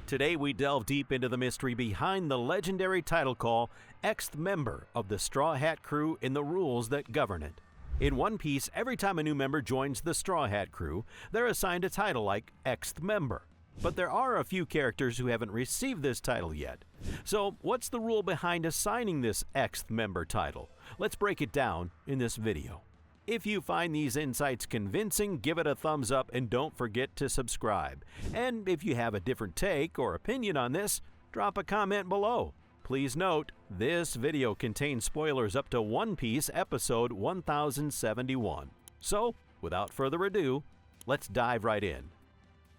Today we delve deep into the mystery behind the legendary title call, Xth member of the Straw Hat Crew, and the rules that govern it. In One Piece, every time a new member joins the Straw Hat Crew, they're assigned a title like Xth member. But there are a few characters who haven't received this title yet. So what's the rule behind assigning this Xth member title? Let's break it down in this video. If you find these insights convincing, give it a thumbs up and don't forget to subscribe. And if you have a different take or opinion on this, drop a comment below. Please note, this video contains spoilers up to One Piece episode 1071. So, without further ado, let's dive right in.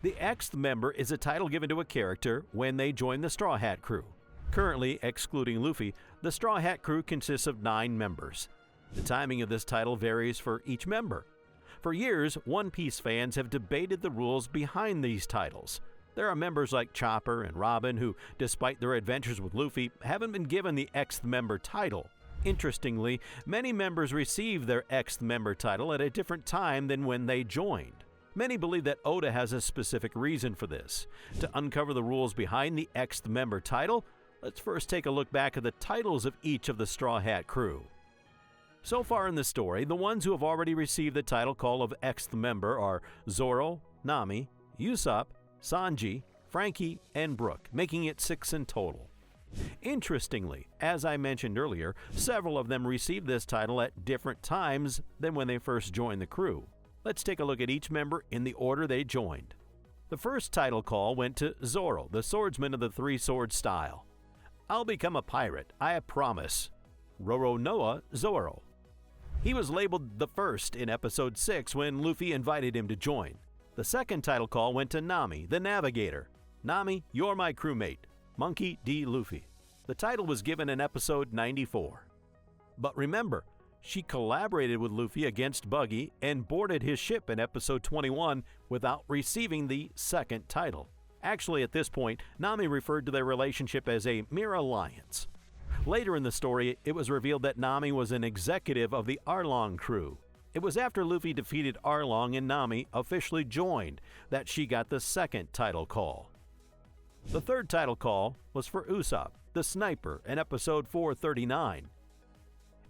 The Xth member is a title given to a character when they join the Straw Hat Crew. Currently, excluding Luffy, the Straw Hat Crew consists of 9 members. The timing of this title varies for each member. For years, One Piece fans have debated the rules behind these titles. There are members like Chopper and Robin who, despite their adventures with Luffy, haven't been given the Xth member title. Interestingly, many members receive their Xth member title at a different time than when they joined. Many believe that Oda has a specific reason for this. To uncover the rules behind the Xth member title, let's first take a look back at the titles of each of the Straw Hat Crew. So far in the story, the ones who have already received the title call of Xth member are Zoro, Nami, Usopp, Sanji, Franky, and Brook, making it 6 in total. Interestingly, as I mentioned earlier, several of them received this title at different times than when they first joined the crew. Let's take a look at each member in the order they joined. The first title call went to Zoro, the swordsman of the three-sword style. "I'll become a pirate, I promise." Roronoa Zoro. He was labeled the first in episode 6 when Luffy invited him to join. The second title call went to Nami, the navigator. "Nami, you're my crewmate." Monkey D. Luffy. The title was given in episode 94. But remember, she collaborated with Luffy against Buggy and boarded his ship in episode 21 without receiving the second title. Actually, at this point, Nami referred to their relationship as a mere alliance. Later in the story, it was revealed that Nami was an executive of the Arlong crew. It was after Luffy defeated Arlong and Nami officially joined that she got the second title call. The third title call was for Usopp, the sniper, in episode 439.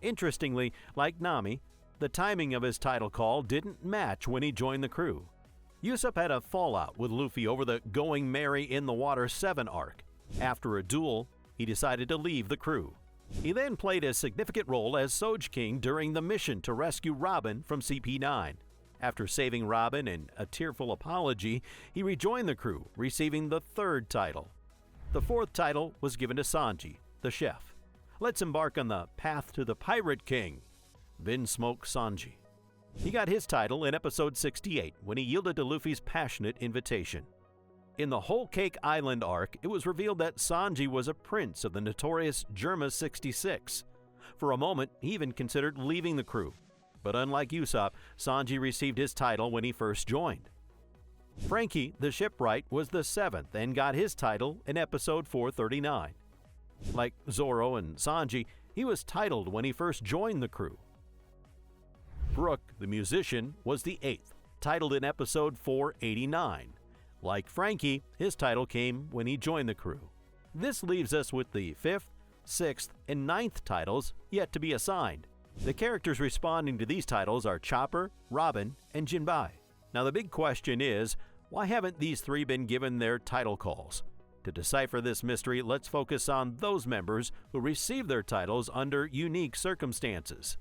Interestingly, like Nami, the timing of his title call didn't match when he joined the crew. Usopp had a fallout with Luffy over the Going Merry in the Water 7 arc. After a duel, he decided to leave the crew. He then played a significant role as Soj King during the mission to rescue Robin from CP9. After saving Robin and a tearful apology, he rejoined the crew, receiving the third title. The fourth title was given to Sanji, the chef. Let's embark on the path to the Pirate King. Vinsmoke Sanji. He got his title in episode 68 when he yielded to Luffy's passionate invitation. In the Whole Cake Island arc, it was revealed that Sanji was a prince of the notorious Germa 66. For a moment, he even considered leaving the crew. But unlike Usopp, Sanji received his title when he first joined. Franky, the shipwright, was the 7th and got his title in episode 439. Like Zoro and Sanji, he was titled when he first joined the crew. Brook, the musician, was the 8th, titled in episode 489. Like Franky, his title came when he joined the crew. This leaves us with the 5th, 6th, and 9th titles yet to be assigned. The characters responding to these titles are Chopper, Robin, and Jinbai. Now the big question is, why haven't these 3 been given their title calls? To decipher this mystery, let's focus on those members who received their titles under unique circumstances.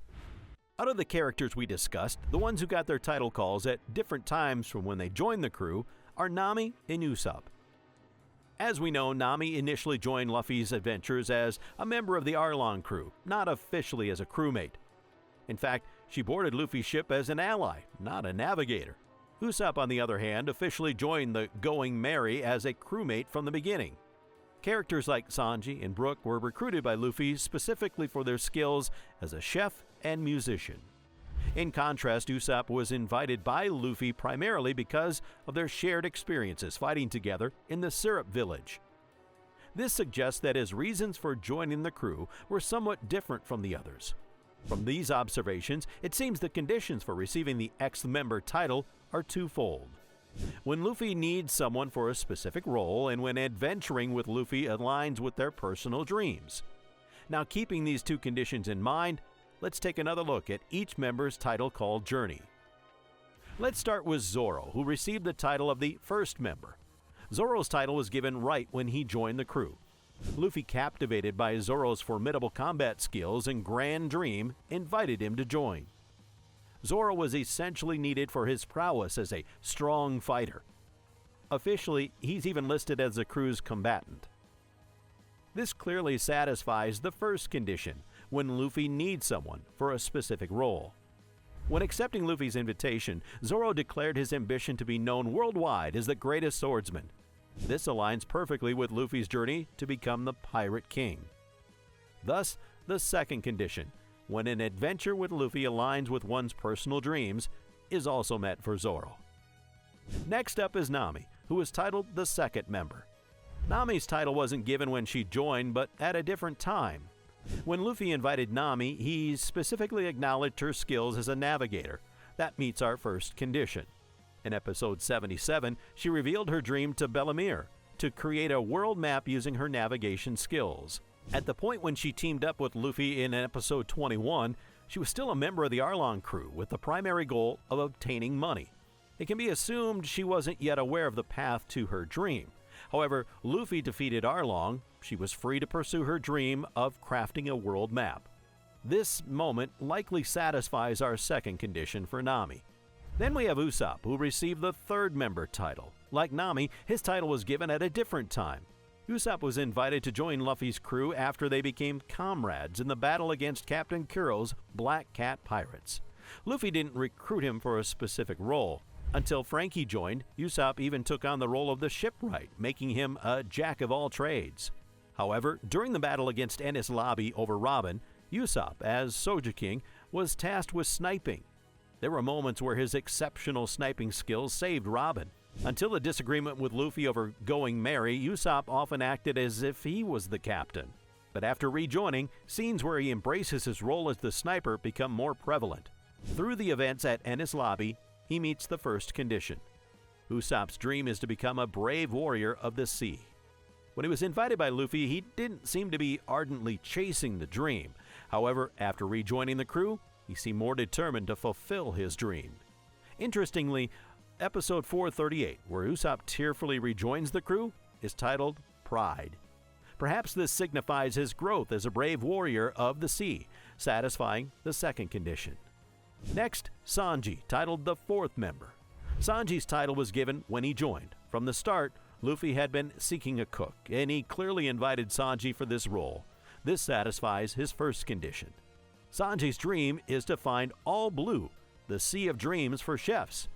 Out of the characters we discussed, the ones who got their title calls at different times from when they joined the crew are Nami and Usopp. As we know, Nami initially joined Luffy's adventures as a member of the Arlong crew, not officially as a crewmate. In fact, she boarded Luffy's ship as an ally, not a navigator. Usopp, on the other hand, officially joined the Going Merry as a crewmate from the beginning. Characters like Sanji and Brook were recruited by Luffy specifically for their skills as a chef and musician. In contrast, Usopp was invited by Luffy primarily because of their shared experiences fighting together in the Syrup Village. This suggests that his reasons for joining the crew were somewhat different from the others. From these observations, it seems the conditions for receiving the Xth member title are twofold. when Luffy needs someone for a specific role, and when adventuring with Luffy aligns with their personal dreams. Now, keeping these two conditions in mind, let's take another look at each member's title call journey. Let's start with Zoro, who received the title of the first member. Zoro's title was given right when he joined the crew. Luffy, captivated by Zoro's formidable combat skills and grand dream, invited him to join. Zoro was essentially needed for his prowess as a strong fighter. Officially, he's even listed as the crew's combatant. This clearly satisfies the first condition, when Luffy needs someone for a specific role. When accepting Luffy's invitation, Zoro declared his ambition to be known worldwide as the greatest swordsman. This aligns perfectly with Luffy's journey to become the Pirate King. Thus, the second condition, when an adventure with Luffy aligns with one's personal dreams, is also met for Zoro. Next up is Nami, who is titled the second member. Nami's title wasn't given when she joined, but at a different time. When Luffy invited Nami, he specifically acknowledged her skills as a navigator. That meets our first condition. In episode 77, she revealed her dream to Bellemere, to create a world map using her navigation skills. At the point when she teamed up with Luffy in episode 21, she was still a member of the Arlong crew with the primary goal of obtaining money. It can be assumed she wasn't yet aware of the path to her dream. However, Luffy defeated Arlong. She was free to pursue her dream of crafting a world map. This moment likely satisfies our second condition for Nami. Then we have Usopp, who received the third member title. Like Nami, his title was given at a different time. Usopp was invited to join Luffy's crew after they became comrades in the battle against Captain Kuro's Black Cat pirates. Luffy didn't recruit him for a specific role. Until Frankie joined, Usopp even took on the role of the shipwright, making him a jack of all trades. However, during the battle against Enies Lobby over Robin, Usopp, as Soja King, was tasked with sniping. There were moments where his exceptional sniping skills saved Robin. Until the disagreement with Luffy over going merry, Usopp often acted as if he was the captain. But after rejoining, scenes where he embraces his role as the sniper become more prevalent. Through the events at Enies Lobby, he meets the first condition. Usopp's dream is to become a brave warrior of the sea. When he was invited by Luffy, he didn't seem to be ardently chasing the dream. However, after rejoining the crew, he seemed more determined to fulfill his dream. Interestingly, episode 438, where Usopp tearfully rejoins the crew, is titled Pride. Perhaps this signifies his growth as a brave warrior of the sea, satisfying the second condition. Next, Sanji, titled the fourth member. Sanji's title was given when he joined. From the start, Luffy had been seeking a cook, and he clearly invited Sanji for this role. This satisfies his first condition. Sanji's dream is to find All Blue, the Sea of Dreams for chefs.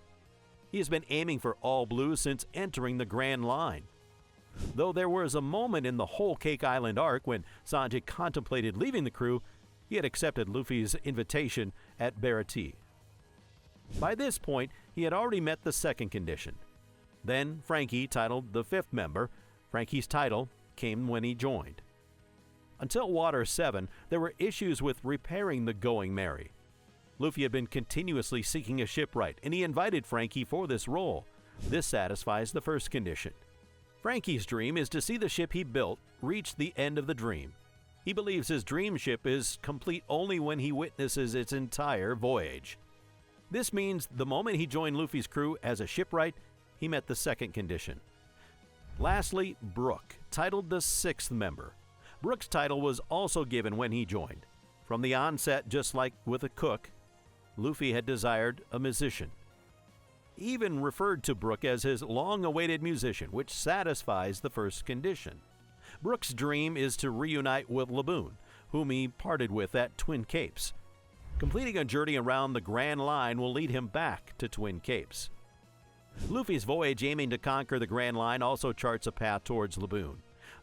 He has been aiming for All Blue since entering the Grand Line. Though there was a moment in the Whole Cake Island arc when Sanji contemplated leaving the crew, he had accepted Luffy's invitation at Baratie. By this point, he had already met the second condition. Then Frankie, titled the fifth member, Frankie's title came when he joined. Until Water 7, there were issues with repairing the Going Merry. Luffy had been continuously seeking a shipwright, and he invited Frankie for this role. This satisfies the first condition. Frankie's dream is to see the ship he built reach the end of the dream. He believes his dream ship is complete only when he witnesses its entire voyage. This means the moment he joined Luffy's crew as a shipwright, he met the second condition. Lastly, Brook, titled the sixth member. Brook's title was also given when he joined. From the onset, just like with a cook, Luffy had desired a musician. He even referred to Brook as his long-awaited musician, which satisfies the first condition. Brook's dream is to reunite with Laboon, whom he parted with at Twin Capes. Completing a journey around the Grand Line will lead him back to Twin Capes. Luffy's voyage aiming to conquer the Grand Line also charts a path towards Laboon.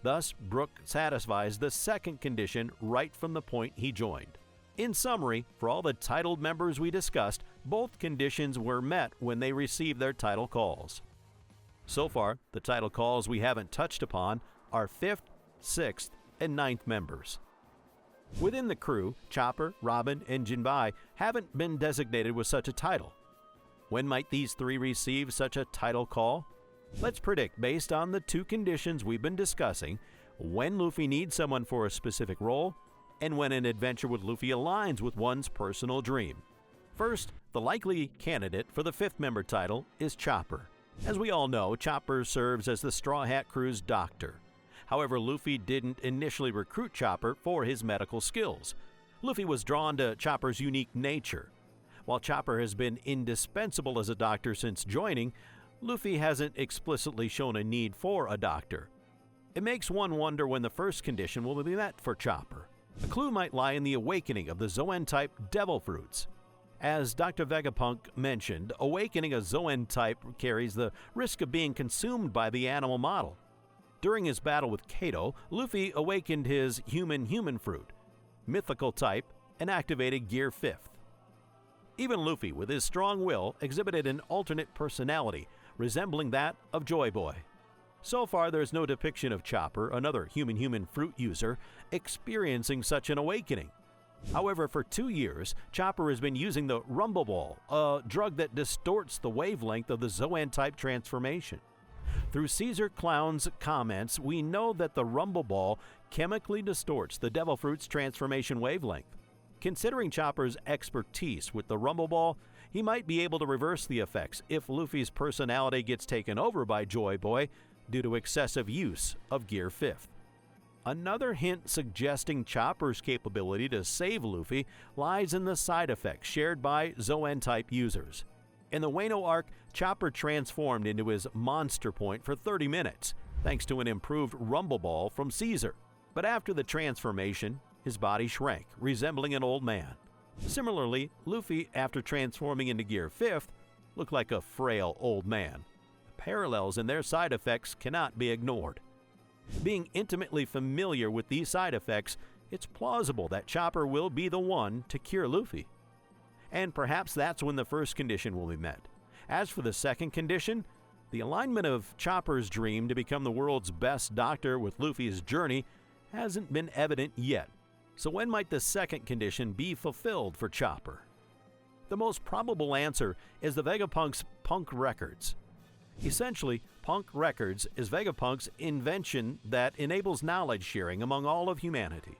Thus, Brook satisfies the second condition right from the point he joined. In summary, for all the titled members we discussed, both conditions were met when they received their title calls. So far, the title calls we haven't touched upon are 5th, 6th, and 9th members. Within the crew, Chopper, Robin, and Jinbei haven't been designated with such a title. When might these three receive such a title call? Let's predict, based on the two conditions we've been discussing, when Luffy needs someone for a specific role, and when an adventure with Luffy aligns with one's personal dream. First, the likely candidate for the fifth member title is Chopper. As we all know, Chopper serves as the Straw Hat Crew's doctor. However, Luffy didn't initially recruit Chopper for his medical skills. Luffy was drawn to Chopper's unique nature. While Chopper has been indispensable as a doctor since joining, Luffy hasn't explicitly shown a need for a doctor. It makes one wonder when the first condition will be met for Chopper. A clue might lie in the awakening of the Zoan-type devil fruits. As Dr. Vegapunk mentioned, awakening a Zoan-type carries the risk of being consumed by the animal model. During his battle with Kato, Luffy awakened his human fruit, mythical type, and activated Gear 5th. Even Luffy, with his strong will, exhibited an alternate personality, resembling that of Joy Boy. So far, there's no depiction of Chopper, another human fruit user, experiencing such an awakening. However, for 2 years, Chopper has been using the Rumble Ball, a drug that distorts the wavelength of the Zoan-type transformation. Through Caesar Clown's comments, we know that the Rumble Ball chemically distorts the Devil Fruit's transformation wavelength. Considering Chopper's expertise with the Rumble Ball, he might be able to reverse the effects if Luffy's personality gets taken over by Joy Boy due to excessive use of Gear 5th. Another hint suggesting Chopper's capability to save Luffy lies in the side effects shared by Zoan-type users. In the Wano arc, Chopper transformed into his monster point for 30 minutes, thanks to an improved Rumble Ball from Caesar. But after the transformation, his body shrank, resembling an old man. Similarly, Luffy, after transforming into Gear 5th, looked like a frail old man. The parallels in their side effects cannot be ignored. Being intimately familiar with these side effects, it's plausible that Chopper will be the one to cure Luffy. And perhaps that's when the first condition will be met. As for the second condition, the alignment of Chopper's dream to become the world's best doctor with Luffy's journey hasn't been evident yet. So when might the second condition be fulfilled for Chopper? The most probable answer is the Vegapunk's Punk Records. Essentially, Punk Records is Vegapunk's invention that enables knowledge sharing among all of humanity.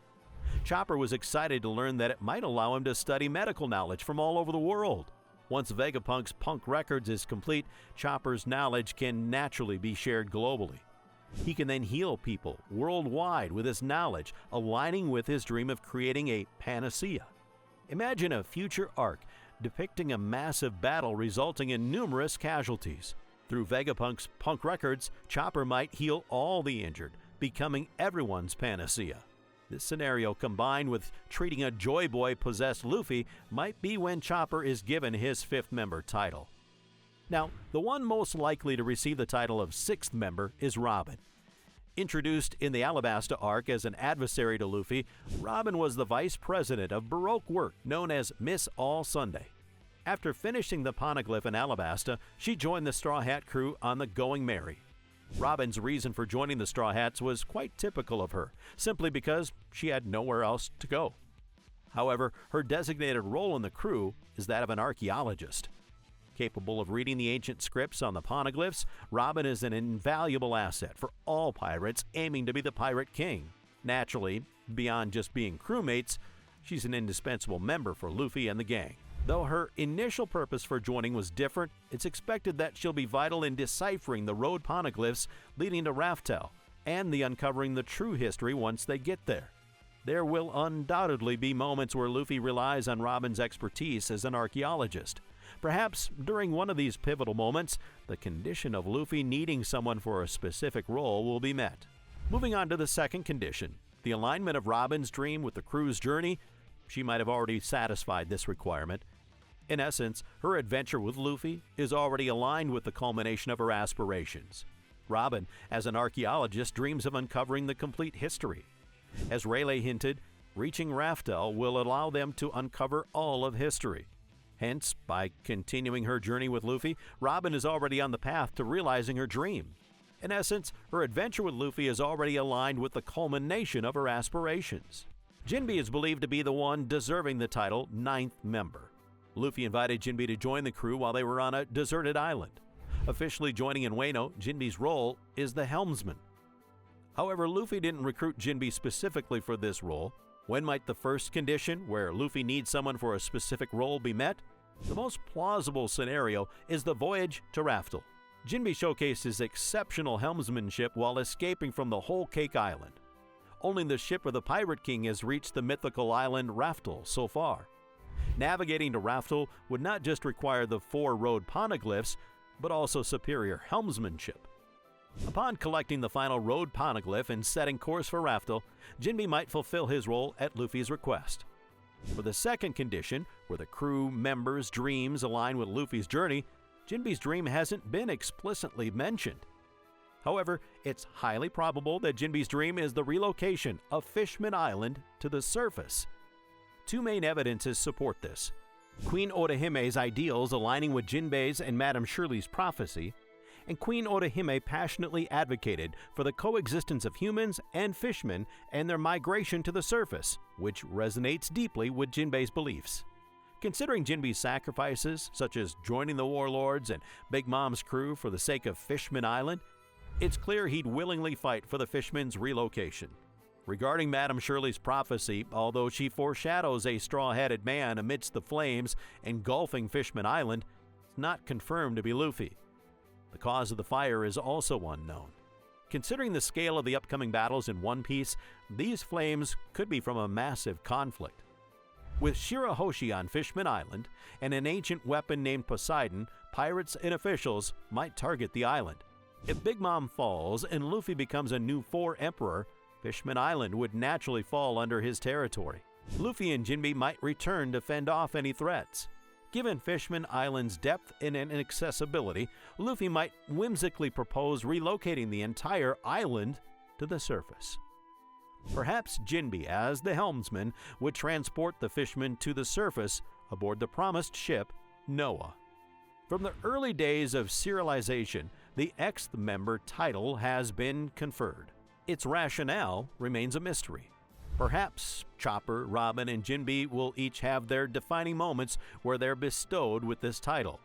Chopper was excited to learn that it might allow him to study medical knowledge from all over the world. Once Vegapunk's Punk Records is complete, Chopper's knowledge can naturally be shared globally. He can then heal people worldwide with his knowledge, aligning with his dream of creating a panacea. Imagine a future arc depicting a massive battle resulting in numerous casualties. Through Vegapunk's Punk Records, Chopper might heal all the injured, becoming everyone's panacea. This scenario, combined with treating a Joy Boy-possessed Luffy, might be when Chopper is given his fifth member title. Now, the one most likely to receive the title of sixth member is Robin. Introduced in the Alabasta arc as an adversary to Luffy, Robin was the vice president of Baroque work known as Miss All Sunday. After finishing the poneglyph in Alabasta, she joined the Straw Hat crew on the Going Merry. Robin's reason for joining the Straw Hats was quite typical of her, simply because she had nowhere else to go. However, her designated role in the crew is that of an archaeologist. Capable of reading the ancient scripts on the poneglyphs, Robin is an invaluable asset for all pirates aiming to be the Pirate King. Naturally, beyond just being crewmates, she's an indispensable member for Luffy and the gang. Though her initial purpose for joining was different, it's expected that she'll be vital in deciphering the road poneglyphs leading to Raftel and the uncovering the true history once they get there. There will undoubtedly be moments where Luffy relies on Robin's expertise as an archaeologist. Perhaps during one of these pivotal moments, the condition of Luffy needing someone for a specific role will be met. Moving on to the second condition, the alignment of Robin's dream with the crew's journey. She might have already satisfied this requirement. In essence, her adventure with Luffy is already aligned with the culmination of her aspirations. Robin, as an archaeologist, dreams of uncovering the complete history. As Rayleigh hinted, reaching Raftel will allow them to uncover all of history. Hence, by continuing her journey with Luffy, Robin is already on the path to realizing her dream. In essence, her adventure with Luffy is already aligned with the culmination of her aspirations. Jinbe is believed to be the one deserving the title ninth member. Luffy invited Jinbe to join the crew while they were on a deserted island. Officially joining in Wano, Jinbe's role is the helmsman. However, Luffy didn't recruit Jinbe specifically for this role. When might the first condition, where Luffy needs someone for a specific role, be met? The most plausible scenario is the voyage to Raftel. Jinbe showcased his exceptional helmsmanship while escaping from the Whole Cake Island. Only the ship of the Pirate King has reached the mythical island Raftel so far. Navigating to Raftel would not just require the 4 road poneglyphs, but also superior helmsmanship. Upon collecting the final road poneglyph and setting course for Raftel, Jinbe might fulfill his role at Luffy's request. For the second condition, where the crew members' dreams align with Luffy's journey, Jinbe's dream hasn't been explicitly mentioned. However, it's highly probable that Jinbe's dream is the relocation of Fish-ManIsland to the surface. 2 main evidences support this: Queen Odahime's ideals aligning with Jinbe's and Madame Shirley's prophecy, and Queen Odahime passionately advocated for the coexistence of humans and fishmen and their migration to the surface, which resonates deeply with Jinbe's beliefs. Considering Jinbe's sacrifices, such as joining the warlords and Big Mom's crew for the sake of Fish-ManIsland, it's clear he'd willingly fight for the Fishman's relocation. Regarding Madame Shirley's prophecy, although she foreshadows a straw-hatted man amidst the flames engulfing Fish-ManIsland, it's not confirmed to be Luffy. The cause of the fire is also unknown. Considering the scale of the upcoming battles in One Piece, these flames could be from a massive conflict. With Shirahoshi on Fish-ManIsland and an ancient weapon named Poseidon, pirates and officials might target the island. If Big Mom falls and Luffy becomes a new 4 emperor, Fish-ManIsland would naturally fall under his territory. Luffy and Jinbe might return to fend off any threats. Given Fish-ManIsland's depth and inaccessibility, Luffy might whimsically propose relocating the entire island to the surface. Perhaps Jinbe, as the helmsman, would transport the fishmen to the surface aboard the promised ship, Noah. From the early days of serialization, the Xth member title has been conferred. Its rationale remains a mystery. Perhaps Chopper, Robin, and Jinbe will each have their defining moments where they're bestowed with this title.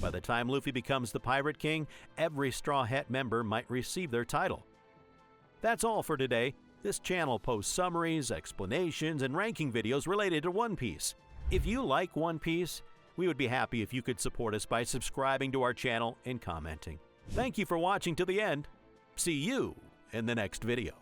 By the time Luffy becomes the Pirate King, every Straw Hat member might receive their title. That's all for today. This channel posts summaries, explanations, and ranking videos related to One Piece. If you like One Piece, we would be happy if you could support us by subscribing to our channel and commenting. Thank you for watching to the end. See you in the next video.